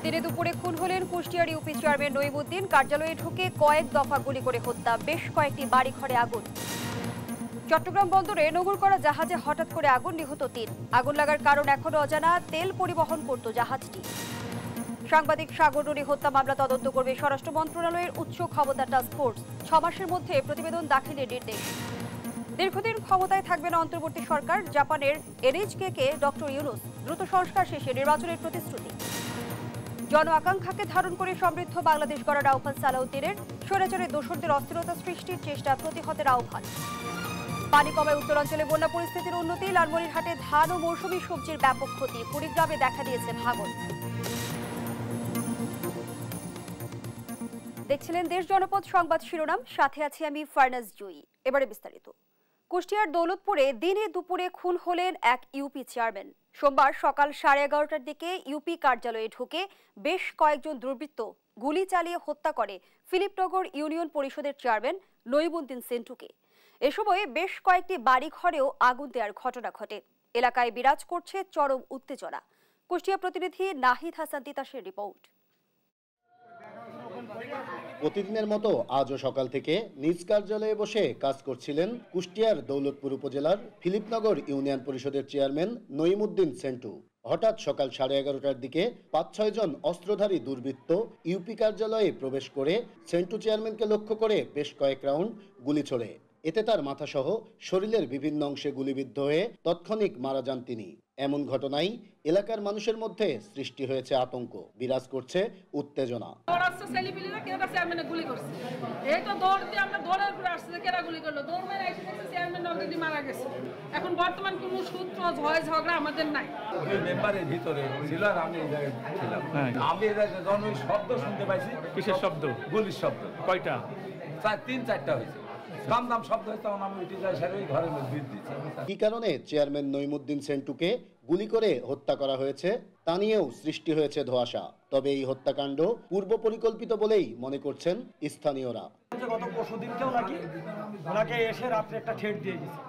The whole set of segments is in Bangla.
দিনে দুপুরে খুন হলেন কুষ্টিয়ার ইউপি চেয়ারম্যান নইমুদ্দিন। কার্যালয়ে ঢুকে কয়েক দফা গুলি করে হত্যা, বেশ কয়েকটি বাড়িঘরে আগুন। চট্টগ্রাম বন্দরে নোঙর করা জাহাজে হঠাৎ করে আগুন, নিহত ৩। আগুন লাগার কারণ এখনো অজানা। তেল পরিবহন করত জাহাজটি। সাংবাদিক সাগর রুনি হত্যা মামলা তদন্ত করবে স্বরাষ্ট্র মন্ত্রণালয়ের উচ্চ ক্ষমতা টাস্ক ফোর্স। ৬ মাসের মধ্যে প্রতিবেদন দাখিলের নির্দেশ। দীর্ঘদিন ক্ষমতায় থাকবে না অন্তর্বর্তী সরকার। জাপানের এনএইচকে ডক্টর ইউনুস। দ্রুত সংস্কার শেষে নির্বাচনের প্রতিশ্রুতি। জন আকাঙ্ক্ষাকে ধারণ করে সমৃদ্ধ বাংলাদেশ গড়ার আহ্বান সালাউদ্দিনের। স্বৈরাচারের দোসরদের অস্থিরতা সৃষ্টির চেষ্টা প্রতিহতের আহ্বান। পানি কমায় উত্তরাঞ্চলে বন্যা পরিস্থিতির উন্নতি। লালমনিরহাটে ধান ও মৌসুমী সবজির ব্যাপক ক্ষতি। কুড়িগ্রামে দেখা দিয়েছে ভাঙন। দেখছিলেন দেশ জনপদ সংবাদ শিরোনাম, সাথে আছি আমি ফারনাজ জুই। এবারে বিস্তারিত। কুষ্টিয়ার দৌলতপুরে দিনে দুপুরে খুন হলেন এক ইউপি চেয়ারম্যান। সোমবার সকাল 11:30টার দিকে ইউপি কার্যালয়ে ঢুকে বেশ কয়েকজন দুর্বৃত্ত গুলি চালিয়ে হত্যা করে ফিলিপনগর ইউনিয়ন পরিষদের চেয়ারম্যান নইমুদ্দিন সেন্টুকে। এ সময় বেশ কয়েকটি বাড়িঘরেও আগুন দেওয়ার ঘটনা ঘটে। এলাকায় বিরাজ করছে চরম উত্তেজনা। কুষ্টিয়া প্রতিনিধি নাহিদ হাসান তিতাসের রিপোর্ট। প্রতিদিনের মতো আজও সকাল থেকে নিজ কার্যালয়ে বসে কাজ করছিলেন কুষ্টিয়ার দৌলতপুর উপজেলার ফিলিপনগর ইউনিয়ন পরিষদের চেয়ারম্যান নইমুদ্দিন সেন্টু। হঠাৎ সকাল 11:30টার দিকে ৫-৬ জন অস্ত্রধারী দুর্বৃত্ত ইউপি কার্যালয়ে প্রবেশ করে সেন্টু চেয়ারম্যানকে লক্ষ্য করে বেশ কয়েক রাউন্ড গুলি ছোড়ে। এতে তার মাথাসহ শরীরের বিভিন্ন অংশে গুলিবিদ্ধ হয়ে তৎক্ষণিক মারা যান তিনি। এমন ঘটনায় এলাকার মানুষের মধ্যে সৃষ্টি হয়েছে আতঙ্ক, বিরাজ করছে উত্তেজনা। এখন বর্তমান কোন সূত্র ঝয় ঝগড়া আমাদের নাই। ওই মেম্বারের ভিতরে ছিল আর আমি এই জায়গায় ছিলাম। আমি এই জায়গায় যখন ওই শব্দ শুনতে পাইছি। কিসের শব্দ? গুলির শব্দ। কয়টা? 3-4টা হয়েছে। দাম শব্দ হয়েছে, তখন আমি উঠে যাই সেরে ঘরের মধ্যে বিদ দিচ্ছি। কি কারণে চেয়ারম্যান নইমুদ্দিন সেন্টুকে গুলি করে হত্যা করা হয়েছে তা নিয়েও সৃষ্টি হয়েছে ধোঁয়াশা। তবে এই হত্যাকাণ্ড পূর্ব পরিকল্পিত বলেই মনে করছেন স্থানীয়রা। গত পরশুদিনকেও নাকি ওনাকে এসে রাত্রে একটা ঠেট দিয়ে গেছে।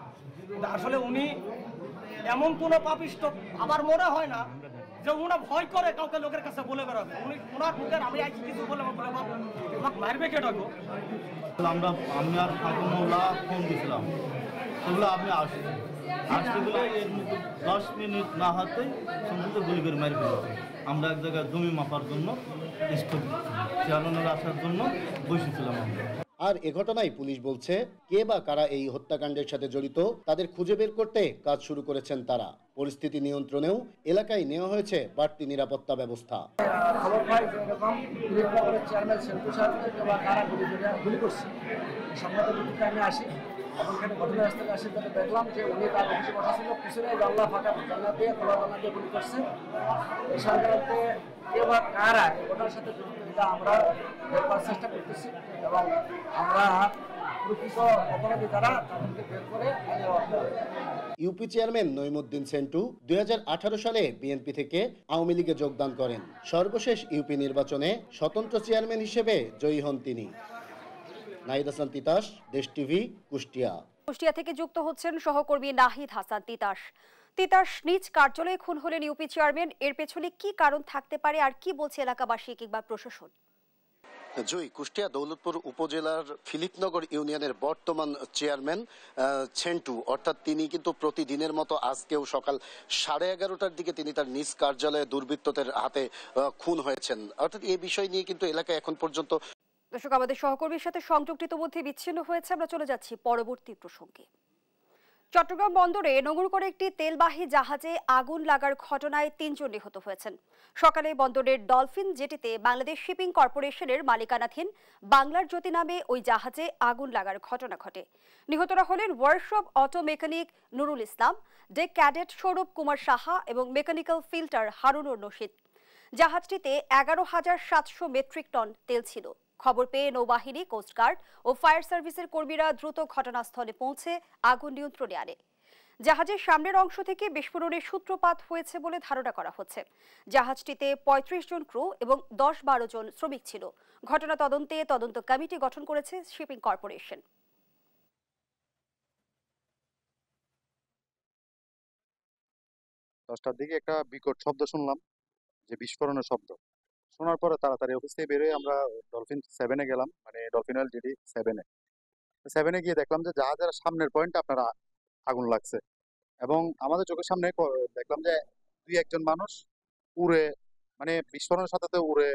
আসলে উনি এমন কোনো পাপিষ্ট আমার মনে হয় না যে উনি ভয় করে কাউকে লোকের কাছে বলে বেড়াবে। উনি ওনার মুখের আমি আইছি কিছু বলে আমাকে মারবে কে ডাকো। আমি আর ফাগুমৌলা ফোন দিয়েছিলাম, সেগুলো আপনি আসতে গেলে 10 মিনিট না হাতে সম্পূর্ণ গুলি করে মারি ফেলা। আমরা এক জায়গায় জমি মাপার জন্য স্টপ চেয়ারম্যানের আসার জন্য বসেছিলাম আমরা। আর এ ঘটনায় পুলিশ বলছে কে বা কারা এই হত্যাকাণ্ডের সাথে জড়িত তাদের খুঁজে বের করতে কাজ শুরু করেছেন তারা। পরিস্থিতি নিয়ন্ত্রণেও এলাকায় নেওয়া হয়েছে বাড়তি নিরাপত্তা ব্যবস্থা। খবর পাই যে এরকম ফিলিপনগরের চেয়ারম্যান সেন্টু সাহেবকে বা কারা গুলি করছে। সংবাদের ভিত্তিতে আমি আসি, এখানে ঘটনাস্থলে আসি, তাকে দেখলাম যে উনি তার অফিসে বসা ছিল, পিছনে জানলা ফাঁকা জানলা দিয়ে খোলা জানলা দিয়ে গুলি করছে। এই সরকারকে কে বা কারা এই ঘটনার সাথে জড়িত এটা আমরা বের করার চেষ্টা করতেছি এবং আমরা প্রকৃত অপরাধী যারা তাদেরকে বের করে ইউপি চেয়ারম্যান নইমুদ্দিন সেন্টু 2018 সালে বিএনপি থেকে আওয়ামী লীগে যোগদান করেন। সর্বশেষ ইউপি নির্বাচনে স্বতন্ত্র চেয়ারম্যান হিসেবে জয়ী হন তিনি। নাহিদ হাসান তিতাস, দেশ টিভি, কুষ্টিয়া। কুষ্টিয়া থেকে যুক্ত হচ্ছেন সহকর্মী নাহিদ হাসান তিতাস। তিতাস, নিজ কার্যালয়ে খুন হলেন ইউপি চেয়ারম্যান, এর পেছনে কি কারণ থাকতে পারে আর কি বলছে এলাকাবাসী কিংবা প্রশাসন? জয়, কুষ্টিয়া দৌলতপুর উপজেলার ফিলিপনগর ইউনিয়নের বর্তমান চেয়ারম্যান সেন্টু, অর্থাৎ তিনি কিন্তু প্রতিদিনের মতো আজকেও সকাল 11:30টার দিকে তিনি তার নিজ কার্যালয়ে দুর্বৃত্তদের হাতে খুন হয়েছেন। অর্থাৎ এই বিষয় নিয়ে কিন্তু এলাকায় এখন পর্যন্ত। দর্শক, আমাদের সহকর্মীর সাথে সংযুক্ত ইতিমধ্যে বিচ্ছিন্ন হয়েছে, আমরা চলে যাচ্ছি পরবর্তী প্রসঙ্গে। চট্টগ্রাম বন্দরে নোঙর করে একটি তেলবাহী জাহাজে আগুন লাগার ঘটনায় 3 জন নিহত হয়েছেন। সকালে বন্দরের ডলফিন জেটিতে বাংলাদেশ শিপিং কর্পোরেশনের মালিকানাধীন বাংলার জ্যোতি নামে ওই জাহাজে আগুন লাগার ঘটনা ঘটে। নিহতরা হলেন workshop auto mechanic Nurul Islam, deck cadet Sourav Kumar Saha এবং মেকানিক্যাল ফিল্টার হারুনুর রশিদ। জাহাজটিতে 11,700 মেট্রিক টন তেল ছিল। খবর পেয়ে নৌবাহিনী, কোস্টগার্ড ও ফায়ার সার্ভিসের কর্মীরা দ্রুত ঘটনাস্থলে পৌঁছে আগুন নিয়ন্ত্রণে আনে। জাহাজের সামনের অংশ থেকে বিস্ফোরণের সূত্রপাত হয়েছে বলে ধারণা করা হচ্ছে। জাহাজটিতে 35 জন ক্রু এবং 10-12 জন শ্রমিক ছিল। ঘটনা তদন্তে তদন্ত কমিটি গঠন করেছে শিপিং কর্পোরেশন। 10টার দিকে একটা বিকট শব্দ শুনলাম, যে বিস্ফোরণের শব্দ শোনার পরে তাড়াতাড়ি অফিস থেকে বেরোয় আমরা ডলফিন 7-এ গেলাম, মানে ডলফিন অয়েল ডিডি 7-এ। 7-এ গিয়ে দেখলাম যে জাহাজের সামনের পয়েন্টে আপনার আগুন লাগছে এবং আমাদের চোখের সামনে দেখলাম যে 2-1 মানুষ উড়ে, মানে বিস্ফোরণের সাথে উড়ে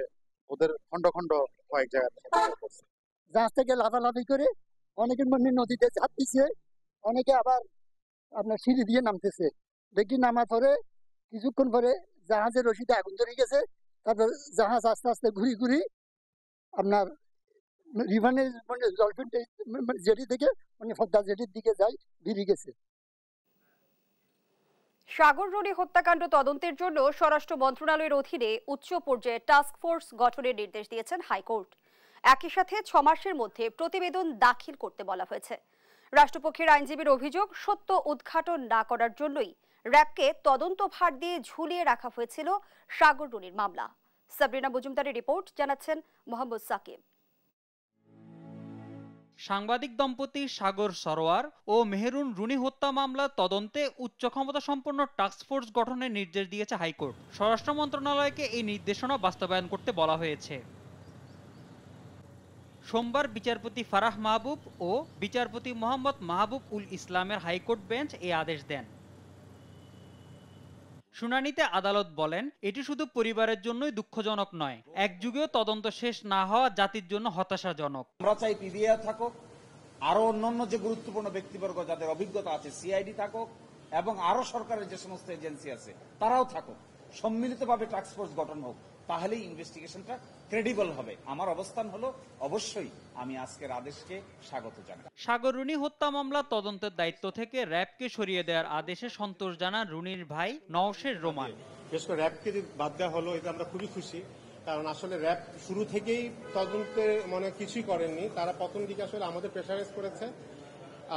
ওদের খন্ড খন্ড কয়েক জায়গায় পড়ছে। জাহাজ থেকে লাফালাফি করে অনেকের মধ্যে নদীতে ঝাঁপ দিচ্ছে, অনেকে আবার আপনার সিঁড়ি দিয়ে নামতেছে। দেখি নামার পরে কিছুক্ষণ পরে জাহাজের রশিতে আগুন ধরে গেছে। তারপর জাহাজ আস্তে আস্তে ঘুরি আপনার রিভানের মানে ডলফিন জেটি থেকে মানে ফদ্দা জেটির দিকে যায়, বেরিয়ে গেছে। সাগর রুনি হত্যাকাণ্ড তদন্তের জন্য স্বরাষ্ট্র মন্ত্রণালয়ের অধীনে উচ্চ পর্যায়ে টাস্ক ফোর্স গঠনের নির্দেশ দিয়েছেন হাইকোর্ট। একই সাথে 6 মাসের মধ্যে প্রতিবেদন দাখিল করতে বলা হয়েছে। রাষ্ট্রপক্ষের আইনজীবীর অভিযোগ, সত্য উদ্ঘাটন না করার জন্যই র্যাবকে তদন্তভার দিয়ে ঝুলিয়ে রাখা হয়েছিল সাগর রুনির মামলা। সাবরিনা মজুমদারের রিপোর্ট, জানাচ্ছেন মোহাম্মদ সাকিব। সাংবাদিক দম্পতি সাগর সরোয়ার ও মেহেরুন রুনি হত্যা মামলা তদন্তে উচ্চ ক্ষমতা সম্পন্ন টাস্কফোর্স গঠনের নির্দেশ দিয়েছে হাইকোর্ট। স্বরাষ্ট্র মন্ত্রণালয়কে এই নির্দেশনা বাস্তবায়ন করতে বলা হয়েছে। সোমবার বিচারপতি ফারাহ মাহবুব ও বিচারপতি মোহাম্মদ মাহবুব উল ইসলামের হাইকোর্ট বেঞ্চ এই আদেশ দেন। শুনানিতে আদালত বলেন, এটি শুধু পরিবারের জন্যই দুঃখজনক নয়, এক যুগেও তদন্ত শেষ না হওয়া জাতির জন্য হতাশাজনক। আমরা চাই পিবিআই থাকুক, আরো অন্যান্য যে গুরুত্বপূর্ণ ব্যক্তিবর্গ যাদের অভিজ্ঞতা আছে, সিআইডি থাকুক এবং আরো সরকারের যে সমস্ত এজেন্সি আছে তারাও থাকুক, সম্মিলিতভাবে টাস্ক ফোর্স গঠন হোক, তাহলেই ইনভেস্টিগেশনটা ক্রেডিবল হবে। আমার অবস্থান হলো অবশ্যই আমি আজকের আদেশকে স্বাগত জানাই। সাগর রুনি হত্যা মামলা তদন্তের দায়িত্ব থেকে র্যাবকে সরিয়ে দেওয়ার আদেশে সন্তোষ জানান রুনির ভাই নওশের রোমান। বিশেষ করে র্যাবকে যে বাদ দেওয়া হলো, এতে আমরা খুবই খুশি, কারণ আসলে র্যাব শুরু থেকেই তদন্তের মনে কিছুই করেননি। তারা প্রথম দিকে আসলে আমাদের প্রেসারাইজ করেছে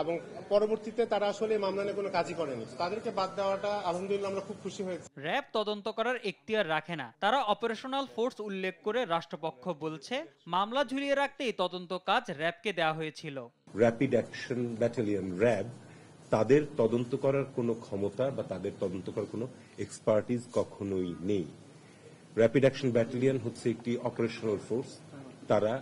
এবং পরবর্তীতে তারা আসলে মামলা নিয়ে কোনো কাজই করেনি। তাদেরকে বাদ দেওয়াটা আলহামদুলিল্লাহ আমরা খুব খুশি হয়েছি। র্যাব তদন্ত করার এখতিয়ার রাখে না, তারা অপারেশনাল ফোর্স উল্লেখ করে রাষ্ট্রপক্ষ বলছে মামলা ঝুলিয়ে রাখতেই তদন্ত কাজ র্যাবকে দেওয়া হয়েছিল। র্যাপিড অ্যাকশন ব্যাটালিয়ন র্যাব তাদের তদন্ত করার কোনো ক্ষমতা বা তাদের তদন্ত করার কোনো এক্সপার্টিজ কখনোই নেই। র্যাপিড অ্যাকশন ব্যাটালিয়ন হচ্ছে একটি অপারেশনাল ফোর্স, তারা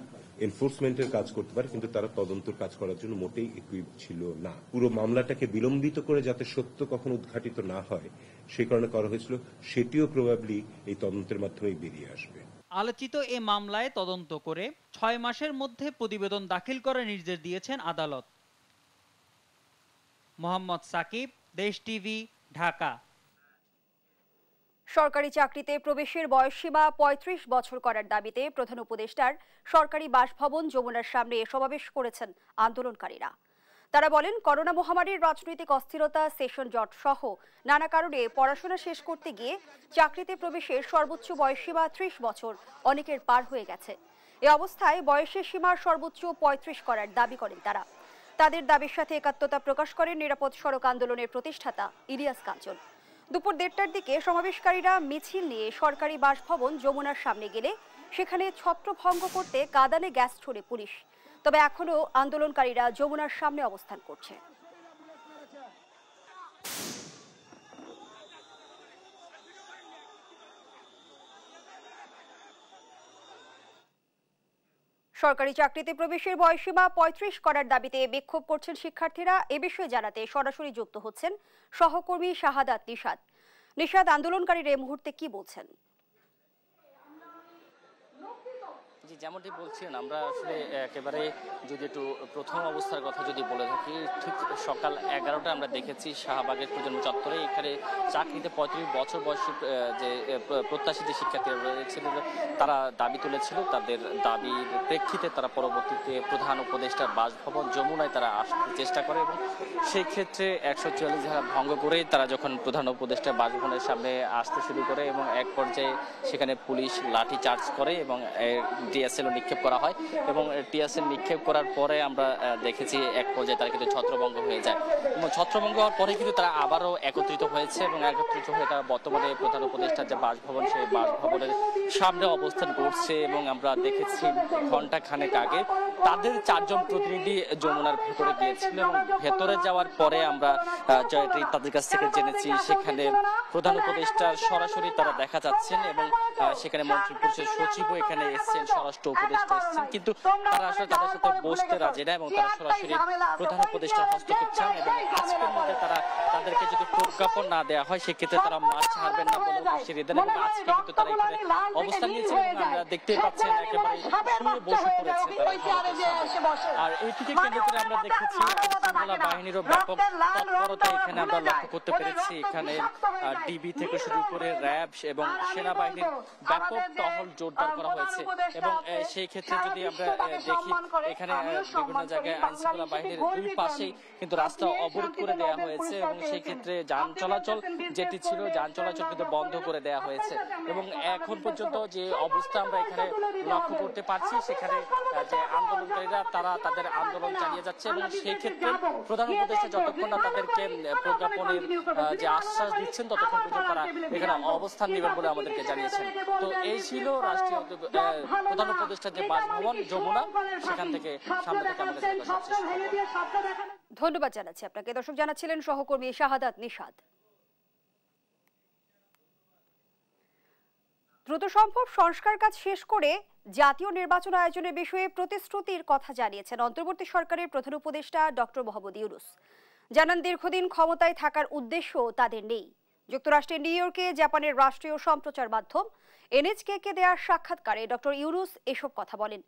এনফোর্সমেন্টের কাজ করতে পারে, কিন্তু তারা তদন্তের কাজ করার জন্য মোটেই ইকুইপ ছিল না। পুরো মামলাটাকে বিলম্বিত করে যাতে সত্য কখনো উদ্ঘাটিত না হয় সেই কারণে করা হয়েছিল, সেটিও প্রবাবলি এই তদন্তের মাধ্যমেই বেরিয়ে আসবে। আলোচিত এ মামলায় তদন্ত করে 6 মাসের মধ্যে প্রতিবেদন দাখিল করার নির্দেশ দিয়েছেন আদালত। মোহাম্মদ সাকিব, দেশ টিভি, ঢাকা। সরকারি চাকরিতে প্রবেশের বয়সসীমা 35 বছর করার দাবিতে প্রধান উপদেষ্টার সরকারি বাসভবন যমুনার সামনে সমাবেশ করেছেন আন্দোলনকারীরা। তারা বলেন, করোনা মহামারীর রাজনৈতিক অস্থিরতা, সেশন জট সহ নানা কারণে পড়াশোনা শেষ করতে গিয়ে চাকরিতে প্রবেশের সর্বোচ্চ বয়সসীমা 30 বছর অনেকের পার হয়ে গেছে। এ অবস্থায় বয়সের সীমা সর্বোচ্চ 35 করার দাবি করেন তারা। তাদের দাবির সাথে একাত্মতা প্রকাশ করেন নিরাপদ সড়ক আন্দোলনের প্রতিষ্ঠাতা ইলিয়াস কাঞ্চন। দুপুর 1টার দিকে সমাবেশকারীরা মিছিল নিয়ে সরকারি বাসভবন যমুনার সামনে গেলে সেখানে ছত্রভঙ্গ করতে কাঁদানে গ্যাস ছোড়ে পুলিশ। তবে এখনো আন্দোলনকারীরা যমুনার সামনে অবস্থান করছে। সরকারি চাকরিতে প্রবেশের বয়সসীমা 35 করার দাবিতে বিক্ষোভ করছেন শিক্ষার্থীরা। এ বিষয়ে জানাতে সরাসরি যুক্ত হচ্ছেন সহকর্মী শাহাদাত নিশাদ। নিশাদ, আন্দোলনকারীরা এই মুহূর্তে কি বলছেন? জি, যেমনটি বলছেন, আমরা আসলে একেবারে যদি একটু প্রথম অবস্থার কথা যদি বলে থাকি, ঠিক সকাল 11টায় আমরা দেখেছি শাহবাগের প্রজন্ম চত্বরে এখানে চাকরিতে 35 বছর বয়সী যে প্রত্যাশী যে শিক্ষার্থীরা রয়েছিল তারা দাবি তুলেছিল। তাদের দাবির প্রেক্ষিতে তারা পরবর্তীতে প্রধান উপদেষ্টার বাসভবন যমুনায় তারা আসতে চেষ্টা করে এবং সেই ক্ষেত্রে 144 ধারা ভঙ্গ করে তারা যখন প্রধান উপদেষ্টার বাসভবনের সামনে আসতে শুরু করে এবং এক পর্যায়ে সেখানে পুলিশ লাঠি চার্জ করে এবং টিএসএল নিক্ষেপ করা হয় এবং টিএসএল নিক্ষেপ করার পরে আমরা দেখেছি এক পর্যায়ে তারা কিন্তু ছত্রভঙ্গ হয়ে যায় এবং ছত্রভঙ্গ হওয়ার পরে কিন্তু তারা আবারও একত্রিত হয়েছে এবং একত্রিত হয়ে তারা বর্তমানে প্রধান উপদেষ্টার যে বাসভবন সেই বাসভবনের সামনে অবস্থান করছে এবং আমরা দেখেছি ঘন্টা খানেক আগে তাদের 4 জন প্রতিনিধি যমুনার ভেতরে গিয়েছিল এবং ভেতরে যাওয়ার পরে আমরা তাদের কাছ থেকে জেনেছি সেখানে প্রধান উপদেষ্টার সরাসরি তারা দেখা যাচ্ছেন এবং সেখানে মন্ত্রিপরিষদ সচিবও এখানে এসেছেন, স্বরাষ্ট্র উপদেষ্টা এসেছেন, কিন্তু তারা আসলে তাদের সাথে বসতে রাজি না এবং তারা সরাসরি প্রধান উপদেষ্টার হস্তক্ষেপ চান এবং আজকের মধ্যে তাদেরকে যদি প্রজ্ঞাপন না দেওয়া হয় সেক্ষেত্রে তারা মাঠ ছাড়বেন না বলে হুঁশিয়ারি দেন এবং আজকে কিন্তু তারা এখানে অবস্থান নিয়েছেন এবং আমরা দেখতেই পাচ্ছেন একেবারে শুয়ে বসে পড়েছে তারা। আর এইটিকে কেন্দ্র করে আমরা দেখেছি শৃঙ্খলা বাহিনীরও ব্যাপক তৎপরতা এখানে আমরা লক্ষ্য করতে পেরেছি। এখানে ডিবি থেকে শুরু করে র্যাব এবং সেনাবাহিনীর ব্যাপক টহল জোরদার করা হয়েছে এবং সেই ক্ষেত্রে যদি আমরা দেখি এখানে বিভিন্ন জায়গায় আইনশৃঙ্খলা বাহিনীর দুই পাশেই কিন্তু রাস্তা অবরোধ করে দেওয়া হয়েছে এবং সেই ক্ষেত্রে যান চলাচল যেটি ছিল যান চলাচল কিন্তু বন্ধ করে দেওয়া হয়েছে এবং এখন পর্যন্ত যে অবস্থা আমরা এখানে লক্ষ্য করতে পারছি সেখানে যে আন্দোলনকারীরা তারা তাদের আন্দোলন চালিয়ে যাচ্ছে এবং সেই ক্ষেত্রে প্রধান উপদেষ্টা যতক্ষণ না তাদেরকে প্রজ্ঞাপনের যে আশ্বাস দিচ্ছেন ততক্ষণ পর্যন্ত তারা এখানে অবস্থান নেবেন বলে আমাদেরকে জানিয়েছেন। তো এই ছিল রাষ্ট্রীয় প্রধান উপদেষ্টার যে বাসভবন যমুনা, সেখান থেকে সামনে থেকে আমাদের ধন্যবাদ জানাচ্ছি আপনাকে। দর্শক জানাচ্ছিলেন সহকর্মী শাহাদাত নিশাদ। দ্রুত সম্ভব সংস্কার কাজ শেষ করে জাতীয় নির্বাচন আয়োজনের বিষয়ে প্রতিশ্রুতির কথা জানিয়েছেন অন্তর্বর্তী সরকারের প্রধান উপদেষ্টা ডক্টর মোহাম্মদ ইউনূস। জানান দীর্ঘদিন ক্ষমতায় থাকার উদ্দেশ্য তাদের নেই। যুক্তরাষ্ট্রের নিউ ইয়র্কে জাপানের রাষ্ট্রীয় সম্প্রচার মাধ্যম এনএইচকে দেওয়া সাক্ষাৎকারে ডক্টর ইউনূস এসব কথা বলেন।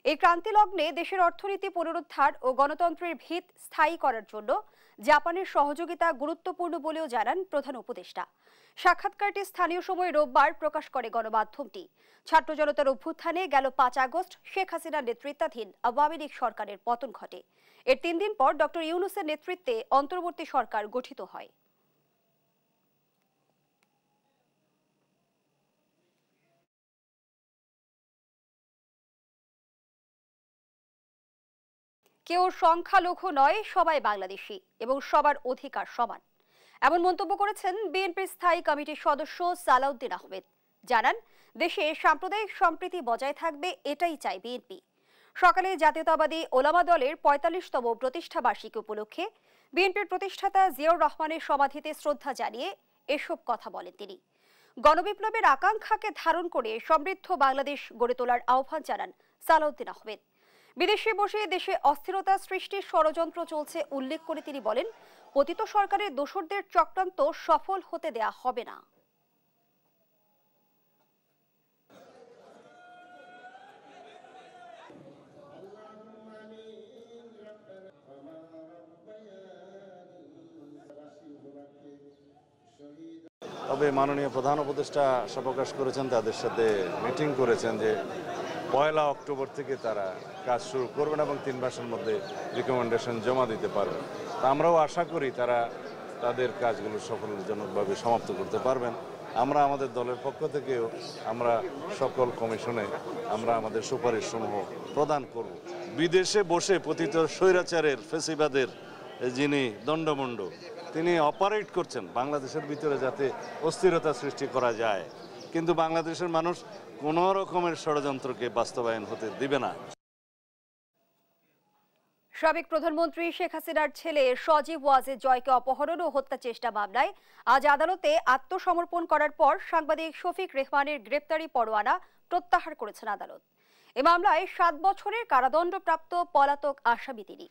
এই ক্রান্তি লগ্নে দেশের অর্থনীতি পুনরুদ্ধার ও গণতন্ত্রের ভিত স্থায়ী করার জন্য জাপানের সহযোগিতা গুরুত্বপূর্ণ বলেও জানান প্রধান উপদেষ্টা। সাক্ষাৎকারটি স্থানীয় সময় রোববার প্রকাশ করে গণমাধ্যমটি। ছাত্র জনতার অভ্যুত্থানে গেল 5 আগস্ট শেখ হাসিনার নেতৃত্বাধীন আওয়ামী লীগ সরকারের পতন ঘটে। এর 3 দিন পর ডক্টর ইউনূসের নেতৃত্বে অন্তর্বর্তী সরকার গঠিত হয়। কেউ সংখ্যালঘু নয়, সবাই বাংলাদেশি এবং সবার অধিকার সমান, এমন মন্তব্য করেছেন বিএনপির স্থায়ী কমিটির সদস্য সালাউদ্দিন আহমেদ। জানান দেশে সাম্প্রদায়িক সম্প্রীতি বজায় থাকবে, এটাই চায় বিএনপি। সকালে জাতীয়তাবাদী ওলামা দলের 45তম প্রতিষ্ঠা বার্ষিকী উপলক্ষে বিএনপির প্রতিষ্ঠাতা জিয়াউর রহমানের সমাধিতে শ্রদ্ধা জানিয়ে এসব কথা বলেন তিনি। গণবিপ্লবের আকাঙ্ক্ষাকে ধারণ করে সমৃদ্ধ বাংলাদেশ গড়ে তোলার আহ্বান জানান সালাউদ্দিন আহমেদ। বিদেশে বসে দেশে অস্থিরতা সৃষ্টির ষড়যন্ত্র চলছে উল্লেখ করে তিনি বলেন, পতিত সরকারের দোসরদের চক্রান্ত সফল হতে দেয়া হবে না। তবে মাননীয় প্রধান উপদেষ্টা আশা প্রকাশ করেছেন, তাদের সাথে মিটিং করেছেন যে 1 অক্টোবর থেকে তারা কাজ শুরু করবেন এবং 3 মাসের মধ্যে রিকমেন্ডেশন জমা দিতে পারবেন। তা আমরাও আশা করি তারা তাদের কাজগুলো সফলজনকভাবে সমাপ্ত করতে পারবেন। আমরা আমাদের দলের পক্ষ থেকেও আমরা সকল কমিশনে আমরা আমাদের সুপারিশসমূহ প্রদান করব। বিদেশে বসে পতিত স্বৈরাচারের ফেসিবাদের যিনি দণ্ডমুণ্ড, তিনি অপারেট করছেন বাংলাদেশের ভিতরে যাতে অস্থিরতা সৃষ্টি করা যায়, কিন্তু বাংলাদেশের মানুষ কোনো রকমের ষড়যন্ত্রকে বাস্তবায়ন হতে দিবে না। সাবেক প্রধানমন্ত্রী শেখ হাসিনার ছেলে সজীব ওয়াজেদ জয়কে অপহরণ ও হত্যা চেষ্টা মামলায় আজ আদালতে আত্মসমর্পণ করার পর সাংবাদিক শফিক রেহমানের গ্রেপ্তারি পরোয়ানা প্রত্যাহার করেছেন আদালত। এ মামলায় 7 বছরের কারাদণ্ডপ্রাপ্ত পলাতক আসামি তিনি।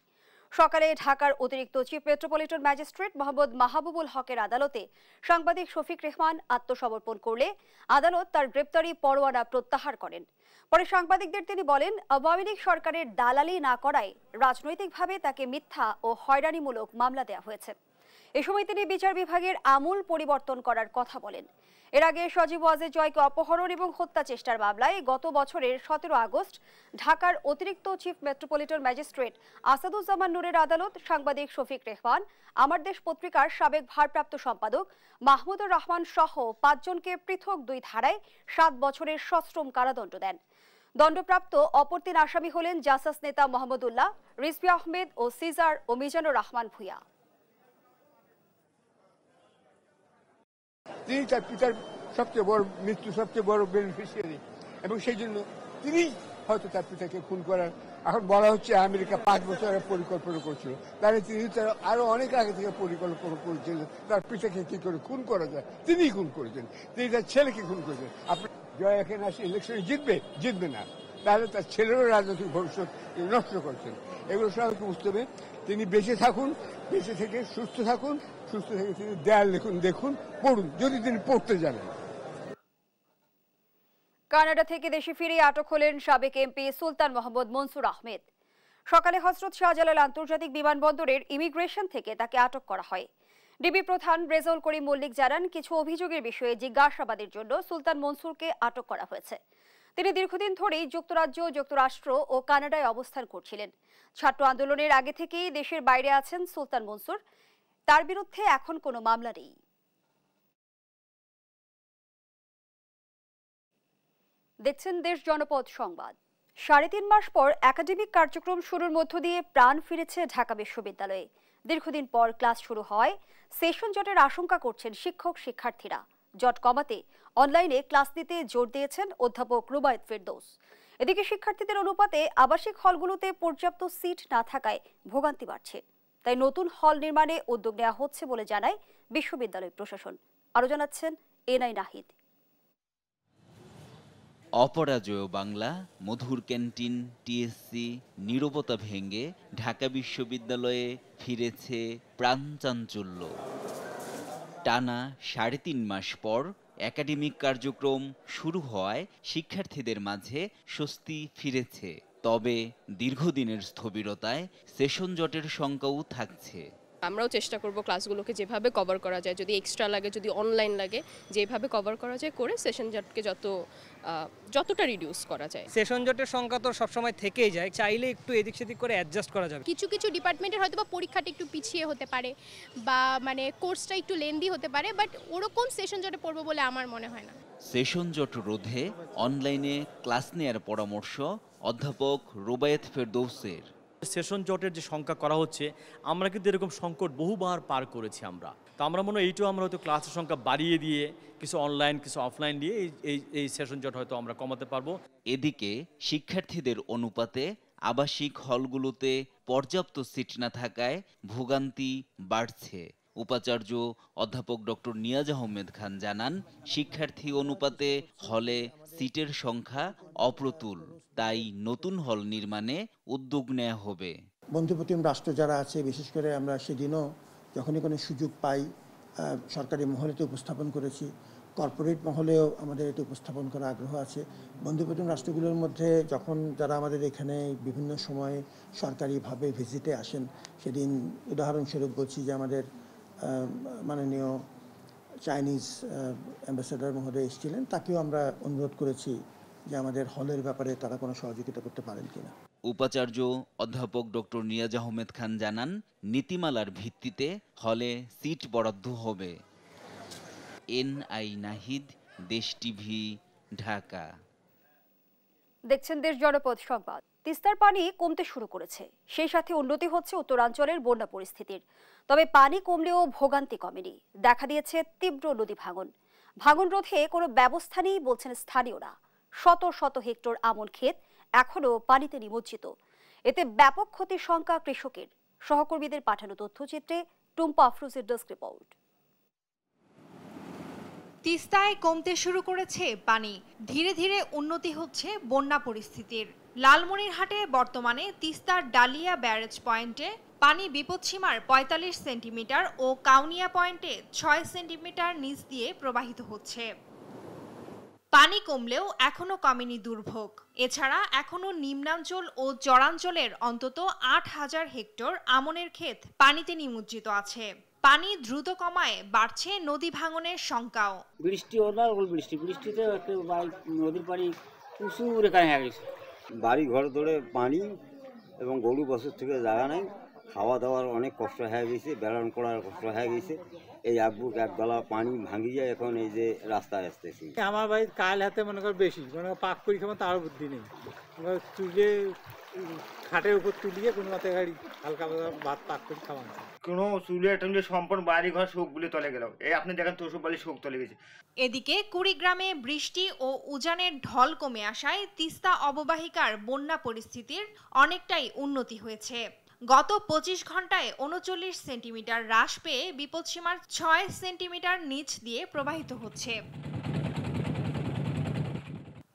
সকালে ঢাকার অতিরিক্ত chief metropolitan magistrate Mohammad Mahbubul হকের আদালতে সাংবাদিক শফিক রেহমান আত্মসমর্পণ করলে আদালত তার গ্রেপ্তারি পরোয়ানা প্রত্যাহার করেন। পরে সাংবাদিকদের তিনি বলেন, আওয়ামী লীগ সরকারের দালালি না করায় রাজনৈতিকভাবে তাকে মিথ্যা ও হয়রানিমূলক মামলা দেওয়া হয়েছে। এ সময় তিনি বিচার বিভাগের আমূল পরিবর্তন করার কথা বলেন। এর আগে সজীব ওয়াজেদ জয়কে অপহরণ এবং হত্যা চেষ্টার মামলায় গত বছরের 17 আগস্ট ঢাকার অতিরিক্ত চিফ মেট্রোপলিটন ম্যাজিস্ট্রেট আসাদুজ্জামান নূরের আদালত সাংবাদিক শফিক রেহমান, আমার দেশ পত্রিকার সাবেক ভারপ্রাপ্ত সম্পাদক মাহমুদুর রহমান সহ 5 জনকে পৃথক 2 ধারায় 7 বছরের সশ্রম কারাদণ্ড দেন। দণ্ডপ্রাপ্ত অপর 3 আসামি হলেন জাসাস নেতা মোহাম্মদুল্লাহ, রিজভী আহমেদ ও সিজার ও মিজানুর রহমান ভূঁইয়া। তিনি তার পিতার সবচেয়ে বড় মৃত্যু সবচেয়ে বড় বেনিফিশিয়ারি, এবং সেই জন্য তিনি হয়তো তার পিতাকে খুন করার, এখন বলা হচ্ছে আমেরিকা 5 বছরের পরিকল্পনা করছিল, তাহলে তিনি তার আরো অনেক আগে থেকে পরিকল্পনা করেছিলেন তার পিতাকে কি করে খুন করা যায়। তিনি খুন করেছেন, তিনি তার ছেলেকে খুন করেছেন। আপনি জয় এখানে আসে ইলেকশনে জিতবে না, তাহলে তার ছেলেরও রাজনৈতিক ভবিষ্যৎ নষ্ট করছেন। এগুলো সবাইকে বুঝতে হবে। তিনি বেঁচে থাকুন, বেঁচে থেকে সুস্থ থাকুন, সুস্থ থেকে তিনি দেয়াল দেখুন, পড়ুন যদি তিনি পড়তে জানেন। কানাডা থেকে দেশে ফিরে আটক হলেন সাবেক এমপি সুলতান মোহাম্মদ মনসুর আহমেদ। সকালে হযরত শাহজালাল আন্তর্জাতিক বিমানবন্দরের ইমিগ্রেশন থেকে তাকে আটক করা হয়। ডিবি প্রধান রেজাউল করিম মল্লিক জানান, কিছু অভিযোগের বিষয়ে জিজ্ঞাসাবাদের জন্য সুলতান মনসুরকে আটক করা হয়েছে। তিনি দীর্ঘদিন ধরেই যুক্তরাজ্য, যুক্তরাষ্ট্র ও কানাডায় অবস্থান করছিলেন। ছাত্র আন্দোলনের আগে থেকেই দেশের বাইরে আছেন সুলতান মনসুর। তার বিরুদ্ধে এখন কোনো মামলা নেই। দেখছেন দেশ জনপদ সংবাদ। 3.5 মাস পর একাডেমিক কার্যক্রম শুরুর মধ্য দিয়ে প্রাণ ফিরেছে ঢাকা বিশ্ববিদ্যালয়ে। দীর্ঘদিন পর ক্লাস শুরু হয়, সেশন জটের আশঙ্কা করছেন শিক্ষক শিক্ষার্থীরা। জট কমাতে অনলাইনে ক্লাস নিতে জোর দিয়েছেন অধ্যাপক রুবায়েত ফেরদৌস। এদিকে শিক্ষার্থীদের অনুপাতে আবাসিক হলগুলোতে পর্যাপ্ত সিট না থাকায় ভোগান্তি বাড়ছে। তাই নতুন হল নির্মাণে উদ্যোগ নেওয়া হচ্ছে বলে জানায় বিশ্ববিদ্যালয় প্রশাসন। আরো জানাচ্ছেন এনআই নাহিদ। অপরাজয় বাংলা, মধুর ক্যান্টিন, টিএসসি, নীরবতা ভেঙে ঢাকা বিশ্ববিদ্যালয়ে ফিরেছে প্রাণচাঞ্চল্য। টানা 3.5 মাস পর একাডেমিক কার্যক্রম শুরু হওয়ায় শিক্ষার্থীদের মাঝে স্বস্তি ফিরেছে। তবে দীর্ঘদিনের স্থবিরতায় সেশন জটের শঙ্কাও থাকছে। আমরাও চেষ্টা করব ক্লাসগুলোকে যেভাবে কভার করা যায়, যদি এক্সট্রা লাগে, যদি অনলাইন লাগে, যেভাবে কভার করা যায় করে সেশন জটকে যতটা রিডিউস করা যায়। সেশন জটের সংখ্যা তো সবসময় থেকেই যায়, চাইলে একটু এদিক সেদিক করে অ্যাডজাস্ট করা যাবে। কিছু কিছু ডিপার্টমেন্টের হয়তো বা পরীক্ষাটা একটু পিছিয়ে হতে পারে বা মানে কোর্সটা একটু লেন্দি হতে পারে, বাট ওরকম সেশন জটে পড়বে বলে আমার মনে হয় না। সেশন জট রোধে অনলাইনে ক্লাস নেওয়ার পরামর্শ অধ্যাপক রুবায়েত ফেরদৌসের। সেশন জটের যে সংখ্যা করা হচ্ছে, আমরা কিন্তু এরকম সংকট বহুবার পার করেছি আমরা, তো আমরা মনে হয় এইটাও আমরা হয়তো ক্লাসের সংখ্যা বাড়িয়ে দিয়ে কিছু অনলাইন কিছু অফলাইন দিয়ে এই সেশন জট হয়তো আমরা কমাতে পারবো। এদিকে শিক্ষার্থীদের অনুপাতে আবাসিক হলগুলোতে পর্যাপ্ত সিট না থাকায় ভোগান্তি বাড়ছে। উপাচার্য অধ্যাপক ডক্টর নিয়াজ আহমেদ খান জানান, শিক্ষার্থী অনুপাতে হলে সিটের সংখ্যা অপ্রতুল, তাই নতুন হল নির্মাণে উদ্যোগ নেওয়া হবে। বন্ধুপ্রতিম রাষ্ট্র যারা আছে, বিশেষ করে আমরা সেদিনও যখনই কোনো সুযোগ পাই সরকারি মহলেতে উপস্থাপন করেছি, কর্পোরেট মহলেও আমাদের এটা উপস্থাপন করার আগ্রহ আছে। বন্ধুপ্রতিম রাষ্ট্রগুলোর মধ্যে যখন যারা আমাদের এখানে বিভিন্ন সময়ে সরকারিভাবে ভিজিটে আসেন, সেদিন উদাহরণস্বরূপ বলছি যে আমাদের মাননীয় চাইনিজ অ্যাম্বাসেডর মহোদয় এসেছিলেন, তাকেও আমরা অনুরোধ করেছি যে আমাদের হলের ব্যাপারে তারা কোনো সহযোগিতা করতে পারেন কিনা। উপাচার্য অধ্যাপক ডক্টর নিয়াজ আহমেদ খান জানান, নীতিমালার ভিত্তিতে হলে সিট বরাদ্দ হবে। এনআই নাহিদ, দেশ টিভি, ঢাকা। দেখছেন দেশ জনপদ সংবাদ। তিস্তার পানি কমতে শুরু করেছে, সেই সাথে উন্নতি হচ্ছে উত্তরাঞ্চলের বন্যা পরিস্থিতির। তবে পানি কমলেও ভোগান্তি কমেনি, দেখা দিয়েছে তীব্র নদী ভাঙন। ভাঙন রোধে কোনো ব্যবস্থা নেই বলছেন স্থানীয়রা। শত শত হেক্টর আমন ক্ষেত এখনো পানিতে নিমজ্জিত। এতে ব্যাপক ক্ষতির শঙ্কা কৃষকের। সহকর্মীদের পাঠানো তথ্যচিত্রে টুম্পা আফরোজের ডেস্ক রিপোর্ট। তিস্তায় কমতে শুরু করেছে পানি, ধীরে ধীরে উন্নতি হচ্ছে বন্যা পরিস্থিতির। লালমনিরহাটে বর্তমানে তিস্তার ডালিয়া ব্যারেজ পয়েন্টে পানি বিপদসীমার ৪৫ সেন্টিমিটার ও কাউনিয়া পয়েন্টে ৬ সেন্টিমিটার নিচ দিয়ে প্রবাহিত হচ্ছে। পানি কমলেও এখনো কমেনি দুর্ভোগ। এছাড়া এখনো নিম্নাঞ্চল ও চরাঞ্চলের অন্তত ৮,০০০ হেক্টর আমনের ক্ষেত পানিতে নিমজ্জিত আছে। পানি দ্রুত কমায় বাড়ছে নদী ভাঙনের শঙ্কাও। বৃষ্টি বৃষ্টিতে নদীর পানি প্রচুর এখানে হয়ে গেছে। বাড়ি ঘর ধরে পানি এবং গরু বছর থেকে জায়গা নেই, খাওয়া দাওয়ার অনেক কষ্ট হয়ে গেছে, বেড়ান করার কষ্ট হয়ে গেছে। এই এক গলা পানি ভাঙি যায়, এখন এই যে রাস্তায় আসতেছি। আমার বাড়ির কাল হাতে মনে কর বেশি, মানে পাক করি খাবার তার বুদ্ধি নেই, তুলে খাটের উপর তুলিয়ে কোনো মতে গাড়ি হালকা ভাত পাক করে খাওয়া কোনো চুলে টুলে সম্পূর্ণ বাড়ি ঘর শোকগুলি তলে গেল। এই আপনি দেখেন তোষক বাড়ি শোক তলে গেছে। এদিকে কুড়িগ্রামে বৃষ্টি ও উজানের ঢল কমে আসায় তিস্তা অববাহিকার বন্যা পরিস্থিতির অনেকটাই উন্নতি হয়েছে। গত 25 ঘন্টায় 39 সেন্টিমিটার হ্রাস পেয়ে বিপদসীমার 6 সেন্টিমিটার নিচ দিয়ে প্রবাহিত হচ্ছে।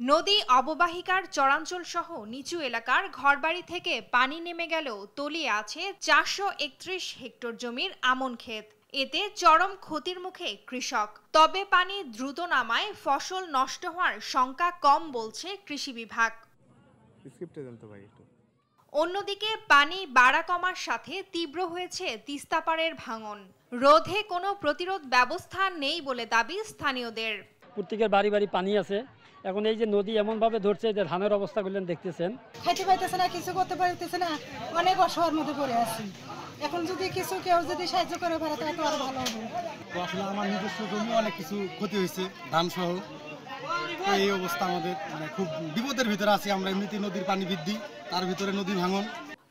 নদী অববাহিকার চরাঞ্চল সহ নিচু এলাকার ঘরবাড়ি থেকে পানি নেমে গেলেও তলিয়ে আছে 431 হেক্টর জমির আমন ক্ষেত। এতে চরম ক্ষতির মুখে কৃষক। তবে পানি দ্রুত নামায় ফসল নষ্ট হওয়ার শঙ্কা কম বলছে কৃষি বিভাগ। অন্যদিকে পানি বাড়া কমার সাথে তীব্র হয়েছে তিস্তাপাড়ের ভাঙন। রোধে কোনো প্রতিরোধ ব্যবস্থা নেই বলে দাবি স্থানীয়দের। প্রত্যেকের বাড়ি বাড়ি পানি আছে, এখন এই যে নদী এমন ভাবে ধরছে যে ধানের অবস্থাগুলো দেখতেছেন, খাইতে পাইতেছে না, কিছু করতে পারতেছে না, অনেক অসহায়ের মধ্যে পড়ে আছি। এখন যদি কেউ যদি সাহায্য করে পারে তাহলে তো আরো ভালো হবে। আসলে আমার নিজস্ব জমি অনেক কিছু ক্ষতি হয়েছে, ধান সহ। এই অবস্থা আমাদের মানে খুব বিপদের ভিতরে আছি আমরা। এমনিতে নদীর পানি বৃদ্ধি, তার ভিতরে নদী ভাঙন।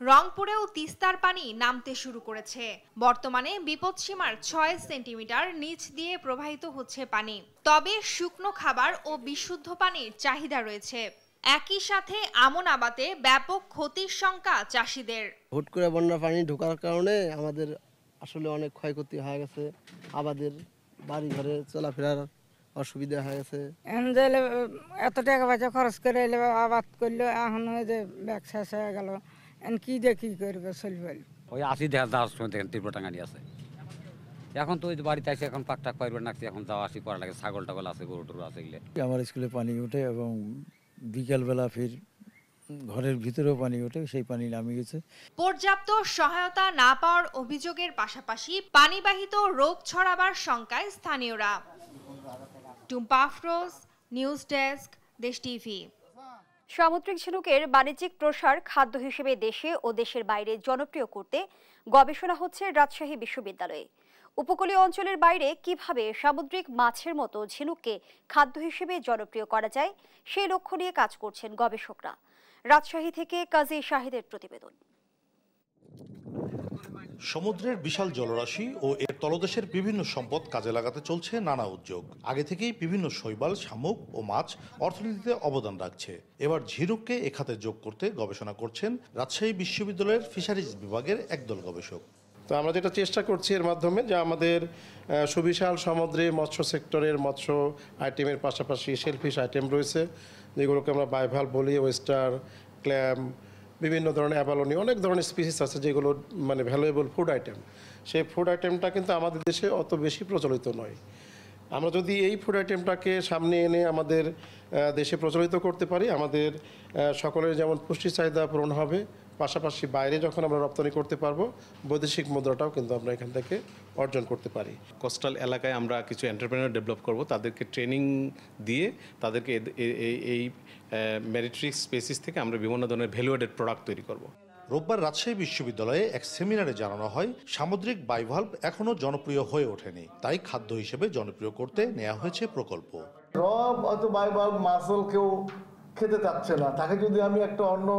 রংপুরেও তিস্তার পানি নামতে শুরু করেছে। বর্তমানে বিপদসীমার 6 সেন্টিমিটার নিচ দিয়ে প্রবাহিত হচ্ছে পানি। তবে শুকনো খাবার ও বিশুদ্ধ পানির চাহিদা রয়েছে। একই সাথে আমন আবাদে ব্যাপক ক্ষতির শঙ্কা চাষিদের। হুট করে বন্যা পানি ঢোকার কারণে আমাদের আসলে অনেক ক্ষয়ক্ষতি হয়ে গেছে, আবাদের বাড়ি ঘরে চলাফেরার অসুবিধা হয়ে গেছে। এত টাকা পয়সা খরচ করে আবাদ করলো, এখন যে ব্যাগ শেষ হয়ে গেল, কি দিয়ে কি করবে চলবে। ওই 80 তীব্র টাঙ্গানি আছে, এখন তো ওই বাড়িতে আছে, এখন পাকটাক পাইবে না, এখন যাওয়া আসি করা লাগে, ছাগল টাগল আছে, গরু টরু আছে। আমার স্কুলে পানি ওঠে এবং বিকালবেলা ফির ঘরের ভিতরেও পানি ওঠে, সেই পানি নামে গেছে। পর্যাপ্ত সহায়তা না পাওয়ার অভিযোগের পাশাপাশি পানিবাহিত রোগ ছড়াবার শঙ্কায় স্থানীয়রা। টুম্পা আফরোজ, নিউজ ডেস্ক, দেশ টিভি। সামুদ্রিক ঝিনুকের বাণিজ্যিক প্রসার খাদ্য হিসেবে দেশে ও দেশের বাইরে জনপ্রিয় করতে গবেষণা হচ্ছে রাজশাহী বিশ্ববিদ্যালয়ে। উপকূলীয় অঞ্চলের বাইরে কিভাবে সামুদ্রিক মাছের মতো ঝিনুককে খাদ্য হিসেবে জনপ্রিয় করা যায় সেই লক্ষ্য নিয়ে কাজ করছেন গবেষকরা। রাজশাহী থেকে কাজী শাহিদের প্রতিবেদন। সমুদ্রের বিশাল জলরাশি ও এর তলদেশের বিভিন্ন সম্পদ কাজে লাগাতে চলছে নানা উদ্যোগ। আগে থেকেই বিভিন্ন শৈবাল, শামুক ও মাছ অর্থনীতিতে অবদান রাখছে। এবার ঝিনুককে এ খাতে যোগ করতে গবেষণা করছেন রাজশাহী বিশ্ববিদ্যালয়ের ফিশারিজ বিভাগের একদল গবেষক। তো আমরা যেটা চেষ্টা করছি এর মাধ্যমে যে আমাদের সুবিশাল সমুদ্রে মৎস্য সেক্টরের মৎস্য আইটেমের পাশাপাশি শেলফিশ আইটেম রয়েছে, যেগুলোকে আমরা বাইভাল বলি, ওয়েস্টার, ক্ল্যাম, বিভিন্ন ধরনের অ্যাবালোনি, অনেক ধরনের স্পিসিস আছে যেগুলো মানে ভ্যালুয়েবল ফুড আইটেম। সেই ফুড আইটেমটা কিন্তু আমাদের দেশে অত বেশি প্রচলিত নয়। আমরা যদি এই ফুড আইটেমটাকে সামনে এনে আমাদের দেশে প্রচলিত করতে পারি, আমাদের সকলের যেমন পুষ্টি চাহিদা পূরণ হবে, পাশাপাশি বাইরে যখন আমরা রপ্তানি করতে পারবো, বৈদেশিক মুদ্রাটাও কিন্তু আমরা এখান থেকে অর্জন করতে পারি। কোস্টাল এলাকায় আমরা কিছু এন্টারপ্রেনার ডেভেলপ করব, তাদেরকে ট্রেনিং দিয়ে তাদেরকে এই মেরিটরি স্পেসিস থেকে আমরা বিভিন্ন ধরনের ভ্যালু অ্যাডেড প্রোডাক্ট তৈরি করব। রোববার রাজশাহী বিশ্ববিদ্যালয়ে এক সেমিনারে জানানো হয় সামুদ্রিক বাইভাল্ভ এখনো জনপ্রিয় হয়ে ওঠেনি, তাই খাদ্য হিসেবে জনপ্রিয় করতে নেওয়া হয়েছে প্রকল্প। বাইভাল্ভ মাসল কেউ খেতে চাচ্ছে না, তাকে যদি আমি একটা অন্য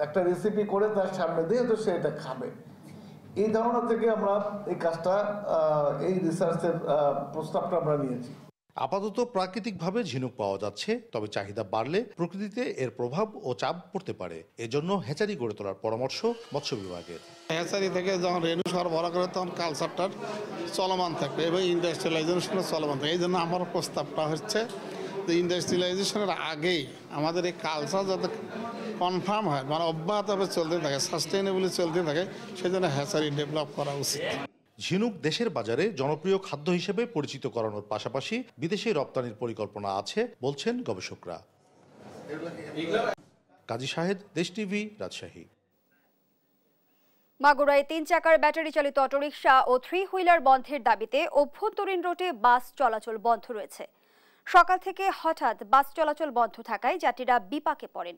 একটা রেসিপি করে তার সামনে দিই তো সে এটা খাবে। এই ধারণা থেকে আমরা এই কাজটা, এই রিসার্চের প্রস্তাবটা আমরা নিয়েছি। আপাতত প্রাকৃতিকভাবে ঝিনুক পাওয়া যাচ্ছে, তবে চাহিদা বাড়লে প্রকৃতিতে এর প্রভাব ও চাপ পড়তে পারে। এজন্য হ্যাচারি গড়ে তোলার পরামর্শ মৎস্য বিভাগের। হ্যাচারি থেকে যখন রেনু সরবরাহ করে তখন কালচারটা চলমান থাকবে এবং ইন্ডাস্ট্রিয়ালাইজেশন চলমান থাকবে। এই জন্য আমার প্রস্তাবটা হচ্ছে যে ইন্ডাস্ট্রিয়ালাইজেশনের আগেই আমাদের এই কালচার যাতে কনফার্ম হয়, মানে অব্যাহতভাবে চলতে থাকে, সাস্টেইনেবলি চলতে থাকে, সেই জন্য হ্যাচারি ডেভেলপ করা উচিত। ঝিনুক দেশের বাজারে জনপ্রিয় খাদ্য হিসেবে পরিচিত করানোর পাশাপাশি বিদেশে রপ্তানির পরিকল্পনা আছে বলছেন গবেষকরা। কাজী শাহেদ, দেশ টিভি, রাজশাহী। মাগুরায় 3 চাকার ব্যাটারি চালিত অটোরিকশা ও 3 হুইলার বন্ধের দাবিতে অভ্যন্তরীণ রুটে বাস চলাচল বন্ধ রয়েছে। সকাল থেকে হঠাৎ বাস চলাচল বন্ধ থাকায় যাত্রীরা বিপাকে পড়েন।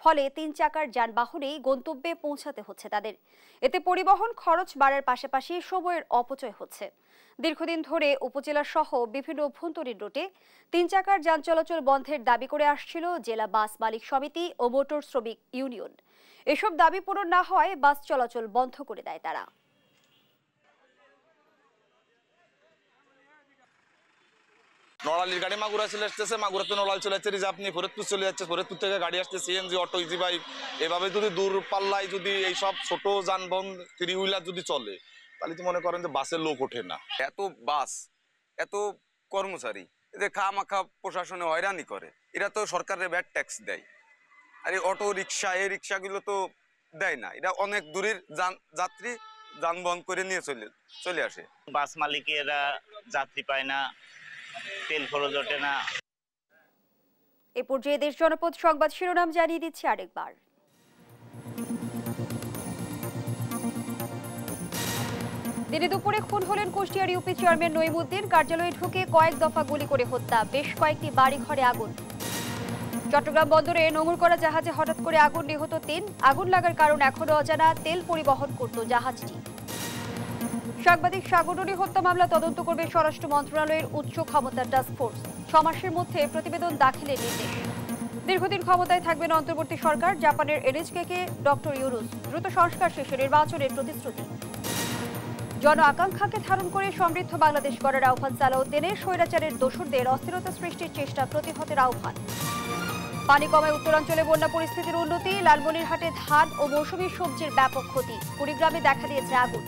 ফলে 3 চাকার যানবাহনেই গন্তব্যে পৌঁছাতে হচ্ছে তাদের। এতে পরিবহন খরচ বাড়ার পাশাপাশি সময়ের অপচয় হচ্ছে। দীর্ঘদিন ধরে উপজেলা সহ বিভিন্ন অভ্যন্তরীণ রুটে 3 চাকার যান চলাচল বন্ধের দাবি করে আসছিল জেলা বাস মালিক সমিতি ও মোটর শ্রমিক ইউনিয়ন। এসব দাবি পূরণ না হওয়ায় বাস চলাচল বন্ধ করে দেয় তারা। নড়ালির গাড়ি মাগুরা চলে আসতেছে, মাগুরাতে নড়াল চলে যাচ্ছে, রিজার্ভ নিয়ে ফরিদপুর চলে যাচ্ছে, ফরিদপুর থেকে গাড়ি আসছে সিএনজি, অটো, ইজি বাইক। এভাবে যদি দূর পাল্লায় যদি এইসব ছোট যানবাহন 3 হুইলার যদি চলে, তাহলে তো মনে করেন যে বাসের লোক ওঠে না। এত বাস, এত কর্মচারী, এদের খামাখা প্রশাসনে হয়রানি করে। এরা তো সরকারের ভ্যাট ট্যাক্স দেয়, আর এই অটো রিক্সা, এই রিক্সাগুলো তো দেয় না। এটা অনেক দূরের যাত্রী যানবাহন করে নিয়ে চলে আসে। বাস মালিকেরা যাত্রী পায় না, তেল খরচ ওঠে না। এ পর্যায়ে দেশ জনপদ সংবাদ শিরোনাম জানিয়ে দিচ্ছি আরেকবার। দিনে দুপুরে খুন হলেন কুষ্টিয়ার ইউপি চেয়ারম্যান নঈমুদ্দিন। কার্যালয়ে ঢুকে কয়েক দফা গুলি করে হত্যা, বেশ কয়েকটি বাড়ি ঘরে আগুন। চট্টগ্রাম বন্দরে নোঙর করা জাহাজে হঠাৎ করে আগুন, নিহত 3। আগুন লাগার কারণ এখনো অজানা। তেল পরিবহন করত জাহাজটি। সাংবাদিক সাগররী হত্যা মামলা তদন্ত করবে স্বরাষ্ট্র মন্ত্রণালয়ের উচ্চ ক্ষমতার টাস্ক ফোর্স। 6 মাসের মধ্যে প্রতিবেদন দাখিলের নির্দেশ। দীর্ঘদিন ক্ষমতায় থাকবেন অন্তর্বর্তী সরকার। জাপানের এনএইচকে ডক্টর ইউনুস। দ্রুত সংস্কার শেষে নির্বাচনের প্রতিশ্রুতি। জন আকাঙ্ক্ষাকে ধারণ করে সমৃদ্ধ বাংলাদেশ গড়ার আহ্বান সালাউদ্দিনের। স্বৈরাচারের দোসরদের অস্থিরতা সৃষ্টির চেষ্টা প্রতিহতের আহ্বান। পানি কমায় উত্তরাঞ্চলে বন্যা পরিস্থিতির উন্নতি। লালমনিরহাটে ধান ও মৌসুমী সবজির ব্যাপক ক্ষতি। কুড়িগ্রামে দেখা দিয়েছে আগুন।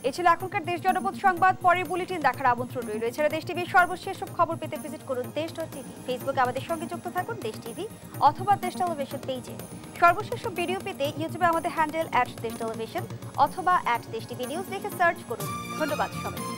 এ ছিল এখনকার দেশ জনপদ সংবাদ। পরের বুলেটিন দেখার আমন্ত্রণ রইল। এছাড়া দেশ টিভির সর্বশেষ সব খবর পেতে ভিজিট করুন দেশ.টিভি। ফেসবুকে আমাদের সঙ্গে যুক্ত থাকুন দেশ টিভি অথবা দেশ টেলিভিশন পেজে। সর্বশেষ সব ভিডিও পেতে ইউটিউবে আমাদের হ্যান্ডেল @দেশ টেলিভিশন অথবা @দেশ টিভি নিউজ লিখে সার্চ করুন। ধন্যবাদ সবাইকে।